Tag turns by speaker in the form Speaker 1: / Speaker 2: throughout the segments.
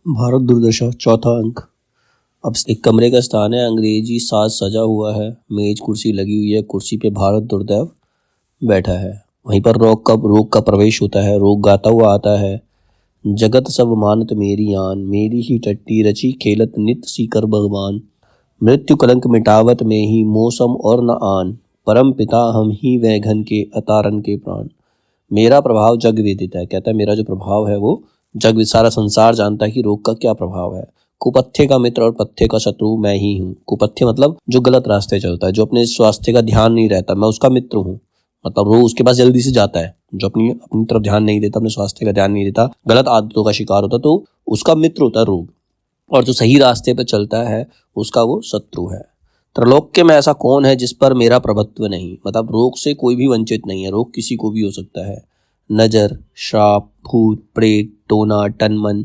Speaker 1: भारत दुर्दशा चौथा अंक। अब एक कमरे का स्थान है, अंग्रेजी साज सजा हुआ है, मेज कुर्सी लगी हुई है, कुर्सी पे भारत दुर्दैव बैठा है। वहीं पर रोग का प्रवेश होता है। रोग गाता हुआ आता है, जगत सब मानत मेरी आन, मेरी ही टट्टी रची खेलत नित सीकर भगवान। मृत्यु कलंक मिटावत में ही मौसम और न आन, परम पिता हम ही वह घन के अतारन के प्राण। मेरा प्रभाव जग विदित है। कहता है मेरा जो प्रभाव है वो जग सारा संसार जानता है कि रोग का क्या प्रभाव है। कुपथ्य का मित्र और पथ्य का शत्रु मैं ही हूँ। कुपथ्य मतलब जो गलत रास्ते चलता है, जो अपने स्वास्थ्य का ध्यान नहीं रहता, मैं उसका मित्र हूँ। मतलब वो उसके पास जल्दी से जाता है, जो अपनी अपनी तरफ ध्यान नहीं देता, अपने स्वास्थ्य का ध्यान नहीं देता, गलत आदतों का शिकार होता, तो उसका मित्र होता है रोग। और जो सही रास्ते पर चलता है उसका वो शत्रु है। त्रैलोक्य में ऐसा कौन है जिस पर मेरा प्रभुत्व नहीं। मतलब रोग से कोई भी वंचित नहीं है। रोग किसी को भी हो सकता है। नजर, श्राप, भूत, प्रेत, टोना, टनमन,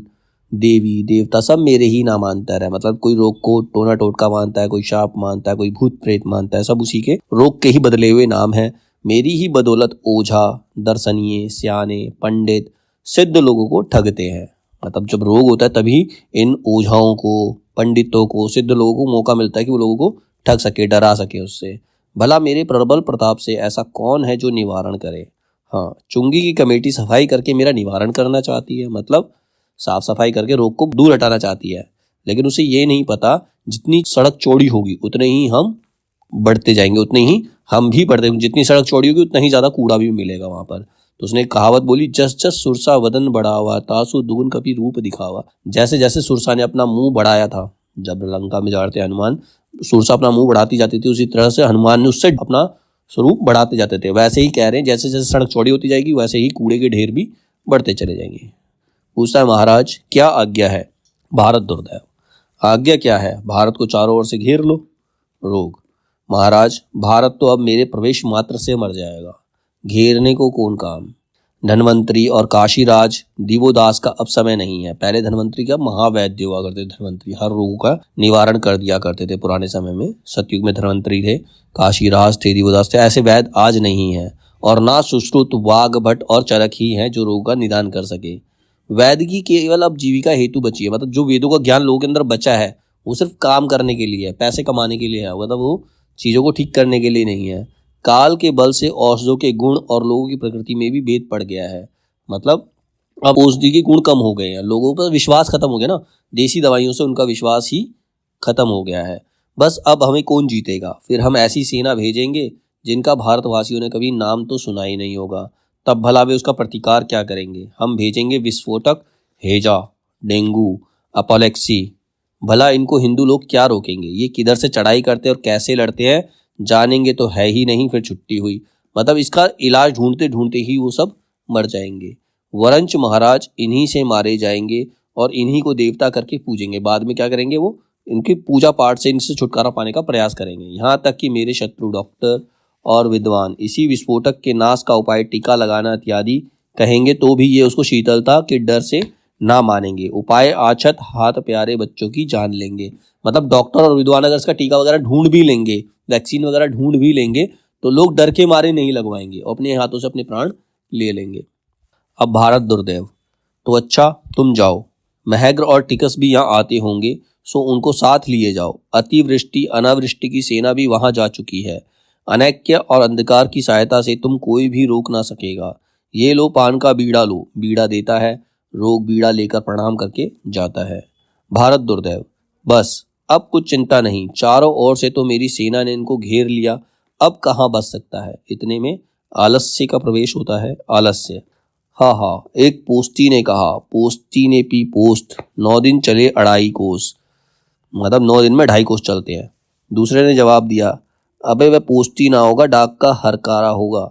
Speaker 1: देवी देवता सब मेरे ही नाम मानता है। मतलब कोई रोग को टोना टोटका मानता है, कोई शाप मानता है, कोई भूत प्रेत मानता है, सब उसी के रोग के ही बदले हुए नाम है। मेरी ही बदौलत ओझा, दर्शनीय, सियाने, पंडित, सिद्ध लोगों को ठगते हैं। मतलब जब रोग होता है तभी इन ओझाओं को, पंडितों को, सिद्ध लोगों को मौका मिलता है कि वो लोगों को ठग सके, डरा सके उससे। भला मेरे प्रबल प्रताप से ऐसा कौन है जो निवारण करे। हाँ, चुंगी की कमेटी सफाई करके मेरा निवारण करना चाहती है। मतलब साफ सफाई करके रोग को दूर हटाना चाहती है, लेकिन उसे ये नहीं पता जितनी सड़क चौड़ी होगी उतने ही हम बढ़ते जाएंगे, उतने ही हम भी बढ़ते, जितनी सड़क चौड़ी होगी उतना ही ज्यादा कूड़ा भी मिलेगा वहां पर। तो उसने कहावत बोली, जस जस सुरसा वदन बढ़ावा, तासु दुगुन कपि रूप दिखावा। जैसे जैसे सुरसा ने अपना मुंह बढ़ाया था, जब लंका में जाते हनुमान, सुरसा अपना मुंह बढ़ाती जाती थी, उसी तरह से हनुमान ने उससे अपना स्वरूप बढ़ाते जाते थे। वैसे ही कह रहे हैं, जैसे जैसे सड़क चौड़ी होती जाएगी वैसे ही कूड़े के ढेर भी बढ़ते चले जाएंगे। पूछता है महाराज क्या आज्ञा है। भारत दुर्दैव, आज्ञा क्या है। भारत को चारों ओर से घेर लो। रोग, महाराज भारत तो अब मेरे प्रवेश मात्र से मर जाएगा, घेरने को कौन काम। धनवंतरी और काशीराज दिवोदास का अब समय नहीं है। पहले धनवंतरी का महावैद्य हुआ करते थे। धनवंतरी हर रोग का निवारण कर दिया करते थे पुराने समय में। सतयुग में धनवंतरी थे, काशीराज थे, दिवोदास थे। ऐसे वैद्य आज नहीं है, और ना सुश्रुत, वाघ भट्ट और चरक ही हैं जो रोग का निदान कर सके। वैद्य की केवल अब जीविका हेतु बची है। मतलब जो वेदों का ज्ञान लोगों के अंदर बचा है वो सिर्फ काम करने के लिए है, पैसे कमाने के लिए है। मतलब वो चीजों को ठीक करने के लिए नहीं है। काल के बल से औषधों के गुण और लोगों की प्रकृति में भी भेद पड़ गया है। मतलब अब औषधि के गुण कम हो गए हैं, लोगों पर विश्वास खत्म हो गया ना, देसी दवाइयों से उनका विश्वास ही खत्म हो गया है। बस अब हमें कौन जीतेगा। फिर हम ऐसी सेना भेजेंगे जिनका भारतवासियों ने कभी नाम तो सुना ही नहीं होगा। तब भला वे उसका प्रतिकार क्या करेंगे। हम भेजेंगे विस्फोटक, हेजा, डेंगू, अपोलेक्सी। भला इनको हिंदू लोग क्या रोकेंगे। ये किधर से चढ़ाई करते हैं और कैसे लड़ते हैं जानेंगे तो है ही नहीं, फिर छुट्टी हुई। मतलब इसका इलाज ढूंढते ढूंढते ही वो सब मर जाएंगे। वरंच महाराज इन्हीं से मारे जाएंगे और इन्हीं को देवता करके पूजेंगे। बाद में क्या करेंगे, वो इनकी पूजा पाठ से इनसे छुटकारा पाने का प्रयास करेंगे। यहाँ तक कि मेरे शत्रु डॉक्टर और विद्वान इसी विस्फोटक के नाश का उपाय टीका लगाना इत्यादि कहेंगे तो भी ये उसको शीतलता के डर से ना मानेंगे। उपाय आछत हाथ प्यारे बच्चों की जान लेंगे। मतलब डॉक्टर और विद्वान अगर इसका टीका वगैरह ढूंढ भी लेंगे, वैक्सीन वगैरह ढूंढ भी लेंगे, तो लोग डर के मारे नहीं लगवाएंगे और अपने हाथों से अपने प्राण ले लेंगे। अब भारत दुर्दैव, तो अच्छा तुम जाओ, महेंद्र और टिकस भी यहाँ आते होंगे, सो उनको साथ लिए जाओ। अतिवृष्टि अनावृष्टि की सेना भी वहां जा चुकी है। अनैक्य और अंधकार की सहायता से तुम कोई भी रोक ना सकेगा। ये लो पान का बीड़ा लो, बीड़ा देता है, रोग बीड़ा लेकर प्रणाम करके जाता है। भारत दुर्दैव, बस अब कुछ चिंता नहीं, चारों ओर से तो मेरी सेना ने इनको घेर लिया, अब कहाँ बच सकता है। इतने में आलस्य का प्रवेश होता है। आलस्य, हाँ हाँ, एक पोस्ती ने कहा, पोस्ती ने पी पोस्ट, 9 दिन चले 2.5 कोस। मतलब 9 दिन में 2.5 कोस चलते हैं। दूसरे ने जवाब दिया, अबे वह पोस्ती ना होगा, डाक का हरकारा होगा।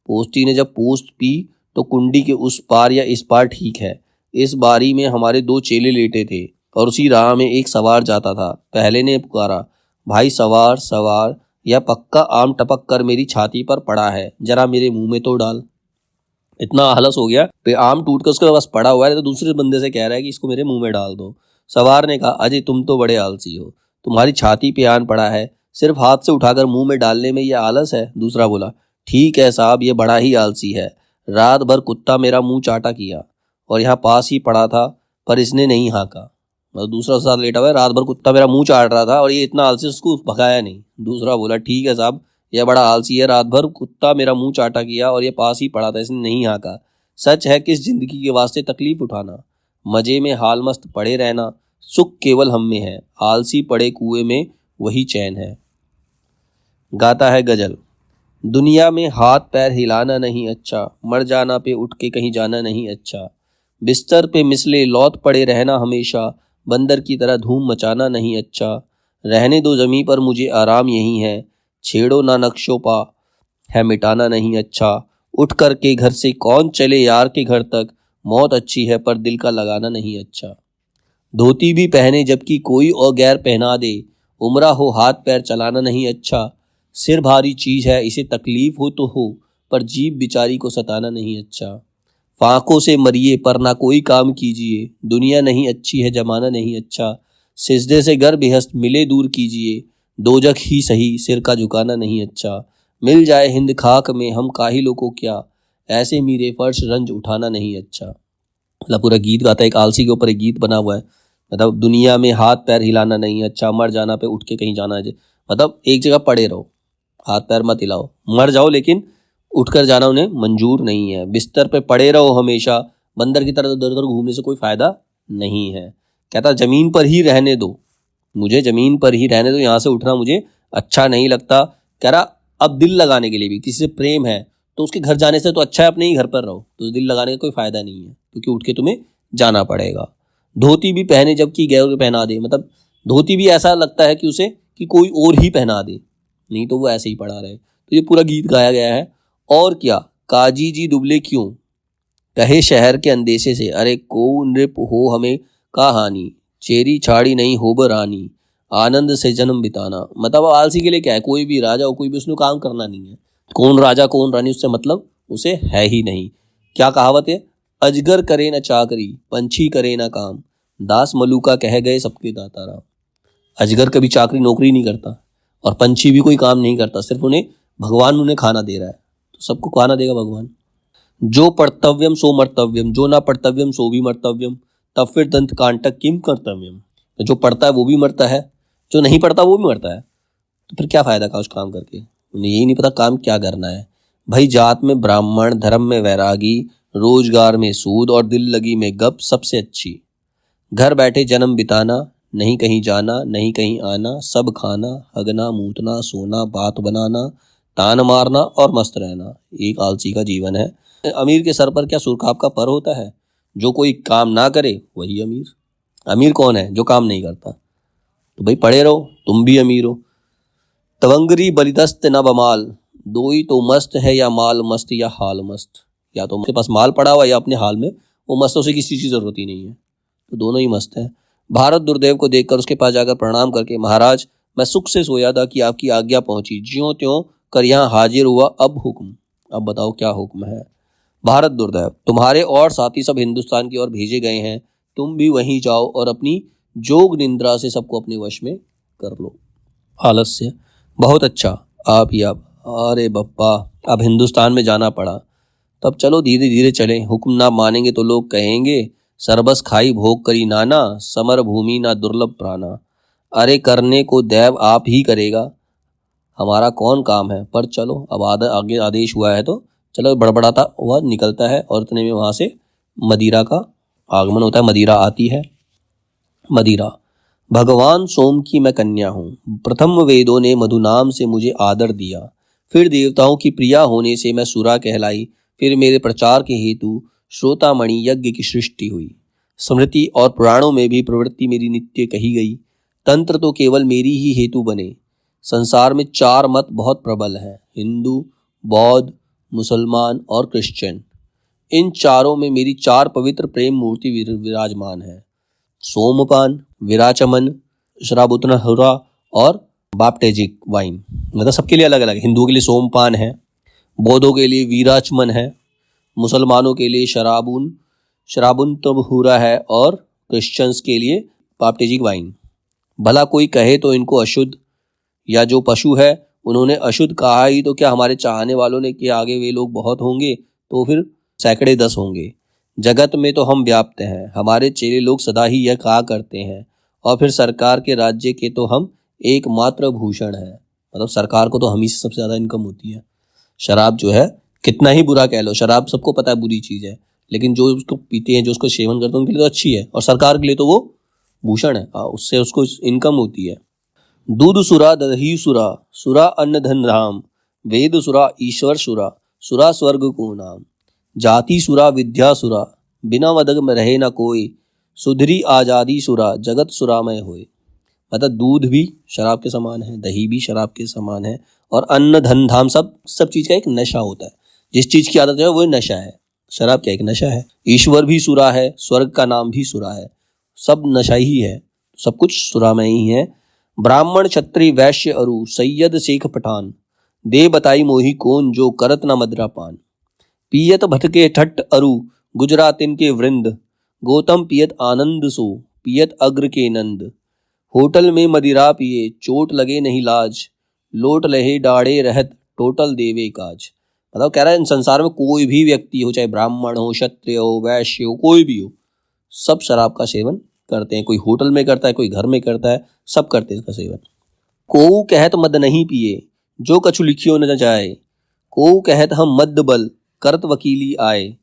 Speaker 1: पोस्ती ने जब पोस्ट पी तो कुंडी के उस पार या इस पार ठीक है। इस बारी में हमारे 2 चेले लेटे थे और उसी राह में एक सवार जाता था। पहले ने पुकारा, भाई सवार सवार, यह पक्का आम टपक कर मेरी छाती पर पड़ा है, जरा मेरे मुंह में तो डाल। इतना आलस हो गया कि आम टूट कर उसके पास पड़ा हुआ है तो दूसरे बंदे से कह रहा है कि इसको मेरे मुंह में डाल दो। सवार ने कहा, अजय तुम तो बड़े आलसी हो, तुम्हारी छाती पे आन पड़ा है, सिर्फ हाथ से उठाकर मुंह में डालने में यह आलस है। दूसरा बोला, ठीक है साहब, ये बड़ा ही आलसी है, रात भर कुत्ता मेरा मुंह चाटा किया और यहाँ पास ही पड़ा था पर इसने नहीं हाँका। मतलब दूसरा उस्ताद लेटा हुआ है, रात भर कुत्ता मेरा मुंह चाट रहा था और ये इतना आलसी, उसको भगाया नहीं। दूसरा बोला ठीक है साहब, यह बड़ा आलसी है, रात भर कुत्ता मेरा मुंह चाटा किया और ये पास ही पड़ा था, इसने नहीं हाँका। सच है किस जिंदगी के वास्ते तकलीफ उठाना, मजे में हाल मस्त पड़े रहना, सुख केवल हम में है, आलसी पड़े कुएं में वही चैन है। गाता है गजल। दुनिया में हाथ पैर हिलाना नहीं अच्छा, मर जाना पे उठ के कहीं जाना नहीं अच्छा, बिस्तर पे मिसले लौट पड़े रहना हमेशा, बंदर की तरह धूम मचाना नहीं अच्छा, रहने दो ज़मीं पर मुझे आराम यही है, छेड़ो ना नक्शों पा है मिटाना नहीं अच्छा, उठ कर के घर से कौन चले यार के घर तक, मौत अच्छी है पर दिल का लगाना नहीं अच्छा। धोती भी पहने जबकि कोई और गैर पहना दे, उम्रा हो हाथ पैर चलाना नहीं अच्छा, सिर भारी चीज है इसे तकलीफ हो तो हो, पर जीभ बिचारी को सताना नहीं अच्छा। फांकों से मरिए पर ना कोई काम कीजिए, दुनिया नहीं अच्छी है जमाना नहीं अच्छा, सिजदे से गर बेहस्त मिले दूर कीजिए, दोजख ही सही सिर का झुकाना नहीं अच्छा, मिल जाए हिंद खाक में हम काहिलों को क्या, ऐसे मेरे फर्श रंज उठाना नहीं अच्छा। मतलब पूरा गीत गाता है, एक आलसी के ऊपर एक गीत बना हुआ है। मतलब दुनिया में हाथ पैर हिलाना नहीं अच्छा, मर जाना पे उठ के कहीं जाना है, मतलब एक जगह पड़े रहो, हाथ पैर मत हिलाओ, मर जाओ लेकिन उठकर जाना उन्हें मंजूर नहीं है, बिस्तर पे पड़े रहो हमेशा, बंदर की तरह इधर उधर घूमने से कोई फायदा नहीं है। कहता जमीन पर ही रहने दो, मुझे जमीन पर ही रहने दो, यहाँ से उठना मुझे अच्छा नहीं लगता। कह रहा अब दिल लगाने के लिए भी, किसी से प्रेम है तो उसके घर जाने से तो अच्छा है अपने ही घर पर रहो, तो दिल लगाने का कोई फायदा नहीं है क्योंकि उठ के तुम्हें जाना पड़ेगा। धोती भी पहने जबकि गैर पहना दे, मतलब धोती भी ऐसा लगता है कि उसे कि कोई और ही पहना दे, नहीं तो वो ऐसे ही पड़ा रहे। तो ये पूरा गीत गाया गया है। और क्या काजी जी दुबले क्यों, कहे शहर के अंदेशे से, अरे को नृप हो हमें का हानि, चेरी छाड़ी नहीं हो बरानी, आनंद से जन्म बिताना। मतलब आलसी के लिए क्या है, कोई भी राजा हो कोई भी, उसने काम करना नहीं है, कौन राजा कौन रानी उससे मतलब उसे है ही नहीं। क्या कहावत है, अजगर करे न चाकरी, पंछी करे न काम, दास मलूका कह गए सबके दाता राम। अजगर कभी चाकरी नौकरी नहीं करता और पंछी भी कोई काम नहीं करता, सिर्फ उन्हें भगवान उन्हें खाना दे रहा है, तो सबको खाना देगा भगवान। जो पढ़तव्यम सो मर्तव्यम, जो ना पढ़तव्यम सो भी मर्तव्यम, तब फिर दंत कांटक किम कर्तव्यम। तो जो पढ़ता है वो भी मरता है, जो नहीं पढ़ता वो भी मरता है, तो फिर क्या फायदा का उस काम करके, उन्हें यही नहीं पता काम क्या करना है। भाई जात में ब्राह्मण, धर्म में वैरागी, रोजगार में सूद और दिल लगी में गप सबसे अच्छी, घर बैठे जन्म बिताना, नहीं कहीं जाना नहीं कहीं आना, सब खाना हगना मूतना सोना बात बनाना, तान मारना और मस्त रहना, एक आलसी का जीवन है। अमीर के सर पर क्या सुरखाब का पर होता है, जो कोई काम ना करे वही अमीर। अमीर कौन है, जो काम नहीं करता। तो भाई पढ़े रहो, तुम भी अमीर हो। तवंगरी बलिदस्त न बमाल, दो ही तो मस्त है, या माल मस्त या हाल मस्त, या तो उसके पास माल पड़ा हुआ या अपने हाल में वो मस्त, उसे किसी चीज़ की जरूरत ही नहीं है, तो दोनों ही मस्त है। भारत दुर्देव को देखकर उसके पास जाकर प्रणाम करके, महाराज मैं सुख से सोया था कि आपकी आज्ञा पहुंची, ज्यों त्यों कर यहाँ हाजिर हुआ, अब हुक्म, अब बताओ क्या हुक्म है। भारत दुर्दैव, तुम्हारे और साथी सब हिंदुस्तान की ओर भेजे गए हैं, तुम भी वहीं जाओ और अपनी जोग निंद्रा से सबको अपने वश में कर लो। आलस्य, बहुत अच्छा, आप ही आप। अरे बप्पा, अब हिंदुस्तान में जाना पड़ा, तब चलो धीरे धीरे चलें, हुक्म ना मानेंगे तो लोग कहेंगे सरबस खाई भोग करी नाना, समर भूमि ना दुर्लभ प्राणा। अरे करने को दैव आप ही करेगा, हमारा कौन काम है, पर चलो अब आगे आदेश हुआ है तो चलो। बड़बड़ाता हुआ निकलता है और इतने में वहाँ से मदिरा का आगमन होता है, मदिरा आती है। मदिरा, भगवान सोम की मैं कन्या हूँ, प्रथम वेदों ने मधु नाम से मुझे आदर दिया, फिर देवताओं की प्रिया होने से मैं सुरा कहलाई, फिर मेरे प्रचार के हेतु श्रोतामणि यज्ञ की सृष्टि हुई, स्मृति और पुराणों में भी प्रवृत्ति मेरी नित्य कही गई, तंत्र तो केवल मेरी ही हेतु बने। संसार में चार मत बहुत प्रबल हैं, हिंदू, बौद्ध, मुसलमान और क्रिश्चियन। इन चारों में मेरी चार पवित्र प्रेम मूर्ति विराजमान है, सोमपान, विराचमन, श्राबुतनहुरा और बाप्टेजिक वाइन। मतलब सबके लिए अलग अलग है, हिंदुओं के लिए सोमपान है, बौद्धों के लिए वीराचमन है, मुसलमानों के लिए श्राबुतनहुरा है और क्रिश्चियंस के लिए बाप्टेजिक वाइन। भला कोई कहे तो इनको अशुद्ध, या जो पशु है उन्होंने अशुद्ध कहा ही तो क्या हमारे चाहने वालों ने कि आगे वे लोग बहुत होंगे, तो फिर सैकड़े 10 होंगे। जगत में तो हम व्याप्त हैं, हमारे चेले लोग सदा ही यह कहा करते हैं, और फिर सरकार के राज्य के तो हम एकमात्र भूषण हैं। मतलब सरकार को तो हम ही से सबसे ज़्यादा इनकम होती है। शराब जो है, कितना ही बुरा कह लो, शराब सबको पता है बुरी चीज़ है, लेकिन जो उसको पीते हैं, जो उसको सेवन करते हैं, उनके लिए तो अच्छी है, और सरकार के लिए तो वो भूषण है। उससे उसको इनकम होती है। दूध सुरा दही सुरा, सुरा अन्न धन धाम, वेद सुरा ईश्वर सुरा, सुरा स्वर्ग को नाम, जाति सुरा विद्या सुरा, बिना मदद में रहे न कोई, सुधरी आजादी सुरा, जगत सुरामय होए। मतलब दूध भी शराब के समान है, दही भी शराब के समान है, और अन्न धन धाम सब सब चीज का एक नशा होता है। जिस चीज की आदत है वो नशा है। शराब क्या एक नशा है। ईश्वर भी सुरा है, स्वर्ग का नाम भी सुरा है, सब नशा ही है, सब कुछ सुरामय ही है। ब्राह्मण क्षत्रिय वैश्य अरु, सैयद शेख पठान, दे बताई मोही कौन, जो करत न मदरा पान। पियत भटके ठट्ट अरु, गुजरातिन के वृंद, गौतम पियत आनंद सो, पियत अग्र के नंद। होटल में मदिरा पिए, चोट लगे नहीं लाज, लोट लहे डाड़े रहत, टोटल देवे काज। मतलब कह रहा है संसार में कोई भी व्यक्ति हो, चाहे ब्राह्मण हो, क्षत्रिय हो, वैश्य हो, कोई भी हो, सब शराब का सेवन करते हैं। कोई होटल में करता है, कोई घर में करता है, सब करते हैं इसका सेवन। को कहत मद नहीं पिए, जो कछु लिखियो न जाए, को कहत हम मद बल, करत वकीली आए।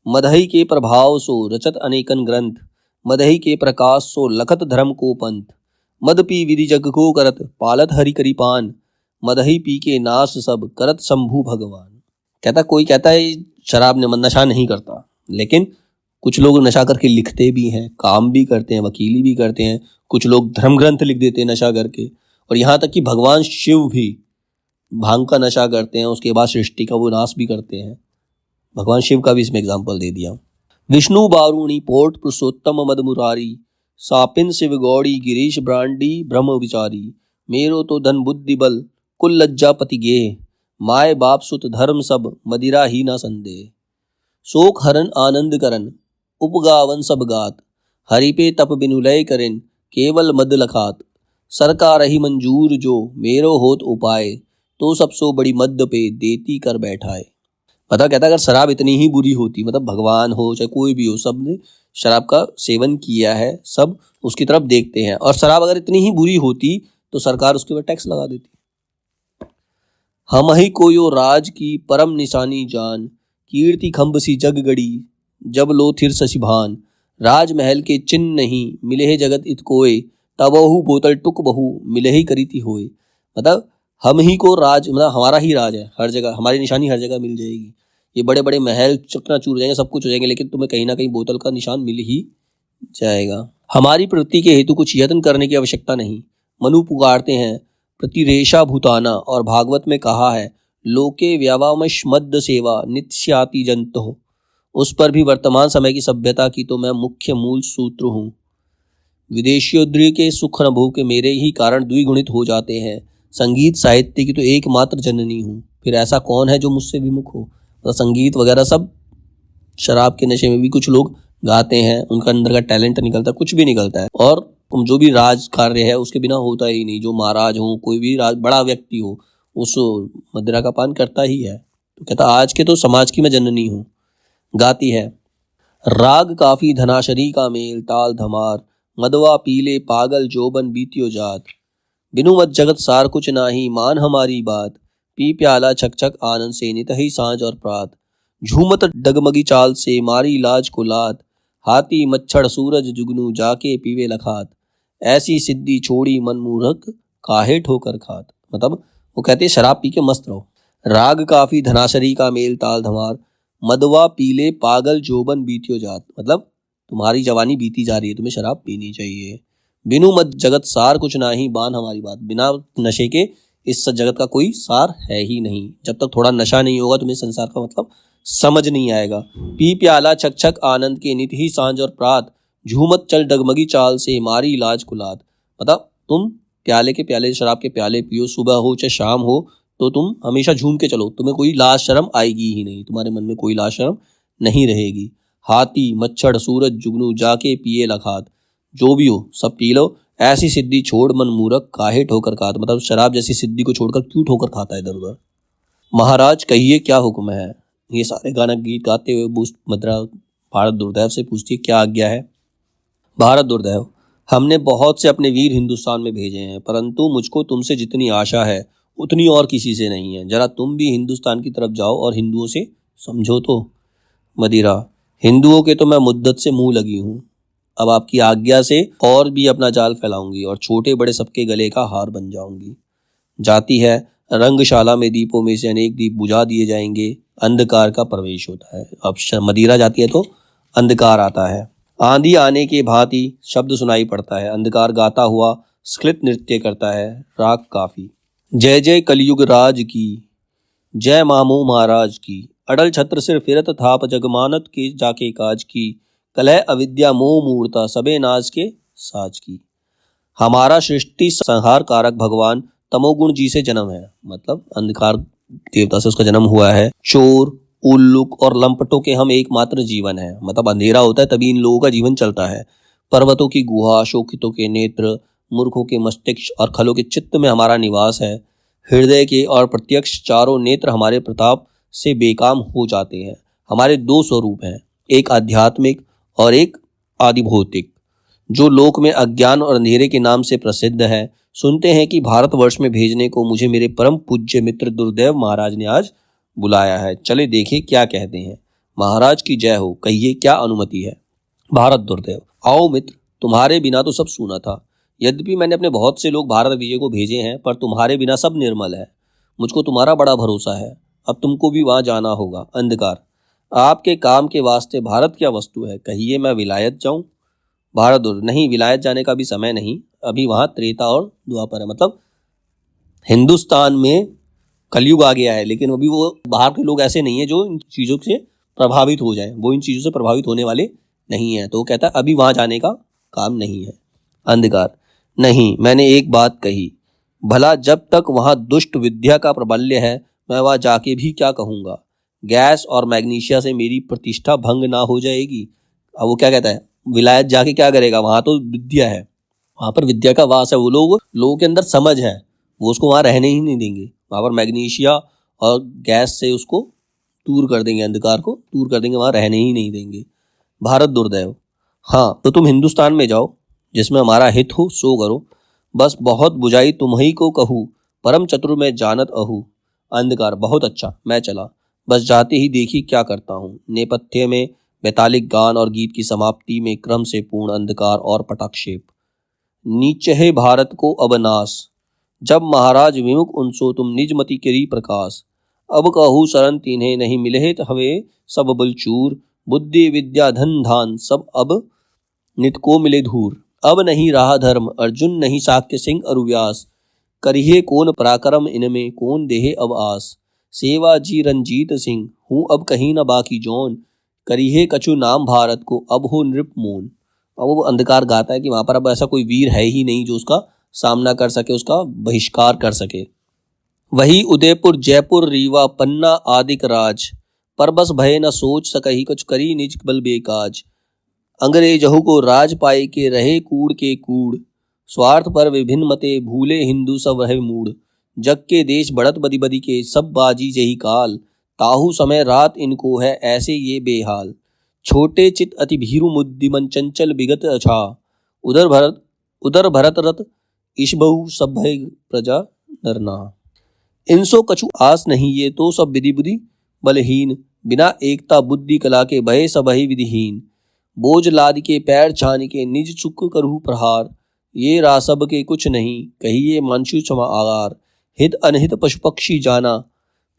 Speaker 1: मदही के प्रभाव सो रचत अनेकन ग्रंथ, मदही के प्रकाश सो लखत धर्म को पंथ। मद पी विधि जग को करत, पालत हरि करी पान, मदही पी के नाश सब, करत शंभु भगवान। कोई कहता है शराब ने नशा नहीं करता, लेकिन कुछ लोग नशा करके लिखते भी हैं, काम भी करते हैं, वकीली भी करते हैं। कुछ लोग धर्म ग्रंथ लिख देते हैं नशा करके, और यहाँ तक कि भगवान शिव भी भांग का नशा करते हैं, उसके बाद सृष्टि का वो नाश भी करते हैं। भगवान शिव का भी इसमें एग्जाम्पल दे दिया। विष्णु बारूणी पोट पुरुषोत्तम मद मुरारी, सापिन शिव गौड़ी गिरीश ब्रांडी ब्रह्म विचारी। मेरो तो धन बुद्धि बल, कुल लज्जा पति गेह, माय बाप सुत धर्म सब, मदिरा ही ना संदेह। शोक हरन आनंद करन, उपगावन सब गात, हरि पे तप बिनु लय करेन, केवल मद लखात। सरकार ही मंजूर जो, मेरो होत उपाय, तो सब सो बड़ी मद पे, देती कर बैठाए। पता कहता अगर शराब इतनी ही बुरी होती, मतलब भगवान हो चाहे कोई भी हो, सब ने शराब का सेवन किया है, सब उसकी तरफ देखते हैं। और शराब अगर इतनी ही बुरी होती तो सरकार उसके ऊपर टैक्स लगा देती। हम ही कोयो राज की परम निशानी जान, कीर्ति खम्भ सी जग गड़ी, जब लो थिर शशि भान। राजमहल के चिन्ह नहीं, मिले है जगत इत कोय, तबहु बोतल टुक बहु, मिले ही करीति होय। मतलब हम ही को राज, मतलब हमारा ही राज है, हर जगह हमारी निशानी हर जगह मिल जाएगी। ये बड़े बड़े महल चकनाचूर हो जाएंगे, सब कुछ हो जाएंगे, लेकिन तुम्हें कहीं ना कहीं बोतल का निशान मिल ही जाएगा। हमारी प्रवृत्ति के हेतु कुछ यत्न करने की आवश्यकता नहीं। मनु पुकारते हैं प्रतिरेशा भूताना, और भागवत में कहा है लोके व्यावामश मद्य सेवा नित्याति जंतो। उस पर भी वर्तमान समय की सभ्यता की तो मैं मुख्य मूल सूत्र हूँ। विदेशियोद्री के सुख अनुभव के मेरे ही कारण द्विगुणित हो जाते हैं। संगीत साहित्य की तो एकमात्र जननी हूँ, फिर ऐसा कौन है जो मुझसे विमुख हो। तो संगीत वगैरह सब शराब के नशे में भी कुछ लोग गाते हैं, उनका अंदर का टैलेंट निकलता है, कुछ भी निकलता है। और जो भी राज कार्य है उसके बिना होता ही नहीं। जो महाराज हो, कोई भी बड़ा व्यक्ति हो, उस मदिरा का पान करता ही है। तो कहता आज के तो समाज की मैं जननी हूँ। गाती है राग काफी धनाशरी का मेल, ताल धमार, मदवा पीले पागल जोबन बीतियो जात। बिनु मत जगत सार कुछ नाही, मान हमारी बात, पी प्याला छक छक आनंद से, नित ही सांझ और प्रात। झूमत डगमगी चाल से, मारी लाज को लात, हाथी मच्छर सूरज जुगनू, जाके पीवे लखात। ऐसी सिद्धि छोड़ी मन मूर्ख, काहे ठोकर खात। मतलब वो कहते हैं शराब पी के मस्त रहो। राग काफी धनाशरी का मेल, ताल धमार, मदवा पीले पागल जोबन बीतियो जात। मतलब तुम्हारी जवानी बीती जा रही है, तुम्हें शराब पीनी चाहिए। बिनु मत जगत सार कुछ नाही, बान हमारी बात। बिना नशे के इस जगत का कोई सार है ही नहीं। जब तक थोड़ा नशा नहीं होगा तुम्हें संसार का मतलब समझ नहीं आएगा। पी प्याला छक छक आनंद के, नित ही सांझ और प्रात, झूमत चल डगमगी चाल से, मारी लाज कुलात। मतलब तुम प्याले के प्याले शराब के प्याले पियो, सुबह हो चाहे शाम हो, तो तुम हमेशा झूम के चलो, तुम्हें कोई लाज शर्म आएगी ही नहीं, तुम्हारे मन में कोई लाज शर्म नहीं रहेगी। हाथी मच्छर सूरज जुगनू, जाके पिए लखात। जो भी हो सब पी लो, ऐसी सिद्धि छोड़ मन मूर्ख, काहे ठोकर खात। मतलब शराब जैसी सिद्धि को छोड़कर क्यों ठोकर खाता है इधर उधर। महाराज कहिए क्या हुक्म है। ये सारे गाना गीत गाते हुए बूस्ट मदरा भारत दुर्दैव से पूछती है क्या आज्ञा है। भारत दुर्दैव, हमने बहुत से अपने वीर हिंदुस्तान में भेजे हैं, परंतु मुझको तुमसे जितनी आशा है उतनी और किसी से नहीं है। जरा तुम भी हिंदुस्तान की तरफ जाओ और हिंदुओं से समझो तो। मदिरा, हिंदुओं के तो मैं मुद्दत से मुंह लगी हूँ, अब आपकी आज्ञा से और भी अपना जाल फैलाऊंगी और छोटे बड़े सबके गले का हार बन जाऊंगी। जाती है, रंगशाला में दीपों में से अनेक दीप बुझा दिए जाएंगे, अंधकार का प्रवेश होता है। अब मदिरा जाती है तो अंधकार आता है। आंधी आने के भांति शब्द सुनाई पड़ता है, अंधकार गाता हुआ स्खलित नृत्य करता है। राग काफी। जय जय कलयुग राज की, जय मामू महाराज की, अड़ल छत्र सिर फिरत थाप जगमानत के जाके काज की, कलह अविद्या मोह मूर्ता सबे नाज के साज की। हमारा सृष्टि संहार कारक भगवान तमोगुण जी से जन्म है, मतलब अंधकार देवता से उसका जन्म हुआ है। चोर, उल्लुक और लंपटों के हम एकमात्र जीवन है, मतलब अंधेरा होता है तभी इन लोगों का जीवन चलता है। पर्वतों की गुहा, शोकितों के नेत्र, मूर्खों के मस्तिष्क और खलों के चित्त में हमारा निवास है। हृदय के और प्रत्यक्ष चारों नेत्र हमारे प्रताप से बेकाम हो जाते हैं। हमारे दो स्वरूप हैं, एक आध्यात्मिक और एक आदिभौतिक, जो लोक में अज्ञान और अंधेरे के नाम से प्रसिद्ध है। सुनते हैं कि भारतवर्ष में भेजने को मुझे मेरे परम पूज्य मित्र दुर्दैव महाराज ने आज बुलाया है, चले देखे क्या कहते हैं। महाराज की जय हो, कहिए क्या अनुमति है। भारत दुर्दैव, आओ मित्र, तुम्हारे बिना तो सब सूना था। यद्यपि मैंने अपने बहुत से लोग भारत विजय को भेजे हैं, पर तुम्हारे बिना सब निर्मल है। मुझको तुम्हारा बड़ा भरोसा है, अब तुमको भी वहां जाना होगा। अंधकार, आपके काम के वास्ते भारत क्या वस्तु है, कहिए मैं विलायत जाऊं। भारत दुर्दैव, नहीं, विलायत जाने का भी समय नहीं, अभी वहां त्रेता और द्वापर है, मतलब हिंदुस्तान में कलयुग आ गया है, लेकिन अभी वो बाहर के लोग ऐसे नहीं है जो इन चीज़ों से प्रभावित हो जाएं, वो इन चीज़ों से प्रभावित होने वाले नहीं है, तो वो कहता है अभी वहां जाने का काम नहीं है। अंधकार, नहीं, मैंने एक बात कही, भला जब तक वहां दुष्ट विद्या का प्रबल्य है मैं वहां जाके भी क्या कहूँगा। गैस और मैग्नीशिया से मेरी प्रतिष्ठा भंग ना हो जाएगी। अब वो क्या कहता है, विलायत जाके क्या करेगा, वहां तो विद्या है, वहां पर विद्या का वास है, वो लोगों के अंदर समझ है, वो उसको वहां रहने ही नहीं देंगे। वहां पर मैग्नीशिया और गैस से उसको दूर कर देंगे, अंधकार को दूर कर देंगे, वहां रहने ही नहीं देंगे। भारत दुर्दैव, हाँ तो तुम हिंदुस्तान में जाओ, जिसमें हमारा हित हो सो करो, बस बहुत बुझाई तुम्ही को कहूँ, परम चतुर में जानत अहू। अंधकार, बहुत अच्छा, मैं चला, बस जाते ही देखी क्या करता हूँ। नेपथ्य में बैतालिक गान और गीत की समाप्ति में क्रम से पूर्ण अंधकार और पटाक्षेप। नीचे भारत को अब नाश, जब महाराज विमुख उनसो तुम निजमति करी प्रकाश। अब कहू शरण तीन्हें नहीं मिले हवे सब बलचूर, बुद्धि विद्या धन धान सब अब नित को मिले धूर। अब नहीं रहा धर्म, अर्जुन नहीं साक्य सिंह अरुव्यास, करिए कौन पराक्रम इनमें कौन देहे अब आस। सेवा जी रंजीत सिंह हूँ अब कहीं न बाकी जौन, करिए कछु नाम भारत को अब हो नृप मोन। अब वो अंधकार गाता है कि वहां पर अब ऐसा कोई वीर है ही नहीं जो उसका सामना कर सके, उसका बहिष्कार कर सके। वही उदयपुर जयपुर रीवा पन्ना आदिक राज, पर बस भय न सोच सकही कुछ करी निज बल बेकाज। अंग्रेजहु को राज पाए के रहे कूड़ के कूड़, स्वार्थ पर विभिन्न मते भूले हिंदू सब रहे मूड। जग के देश बढ़त बदी बदी के सब बाजी जही काल, ताहू समय रात इनको है ऐसे ये बेहाल। छोटे चित अति भीरु मुद्दिमन चंचल बिगत अछा, उधर भरत रथ ईशबहु सब भय प्रजा नरना। इनसो कछु आस नहीं ये तो सब विधि बुद्धि बलहीन, बिना एकता बुद्धि कला के भय सब ही विधिहीन। बोझ लाद के पैर छान के निज चुक करहु प्रहार, ये रासब के कुछ नहीं कहिए मानसु क्षमा आगार। हित अनहित पशु पक्षी जाना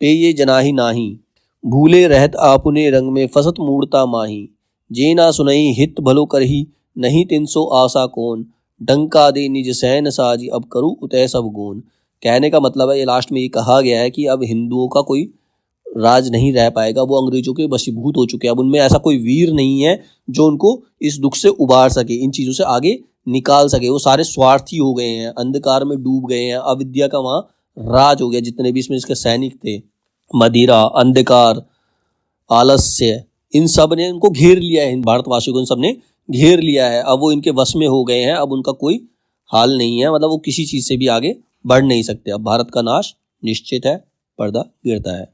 Speaker 1: पे ये जनाही नाही, भूले रहत आपुने रंग में फसत मूर्ता माही। जे ना सुनई हित भलो करही नहीं तिनसो आशा कौन, डंका दे निज सैन साजी अब करूँ उतय सब गुण। कहने का मतलब है, ये लास्ट में ये कहा गया है कि अब हिंदुओं का कोई राज नहीं रह पाएगा, वो अंग्रेजों के वशीभूत हो चुके हैं। अब उनमें ऐसा कोई वीर नहीं है जो उनको इस दुख से उबार सके, इन चीज़ों से आगे निकाल सके। वो सारे स्वार्थी हो गए हैं, अंधकार में डूब गए हैं, अविद्या का वहाँ राज हो गया। जितने भी इसमें इसके सैनिक थे, मदिरा, अंधकार, आलस्य, इन सब ने इनको घेर लिया है, भारतवासियों को इन सब ने घेर लिया है। अब वो इनके वश में हो गए हैं, अब उनका कोई हाल नहीं है, मतलब वो किसी चीज़ से भी आगे बढ़ नहीं सकते। अब भारत का नाश निश्चित है, पर्दा गिरता है।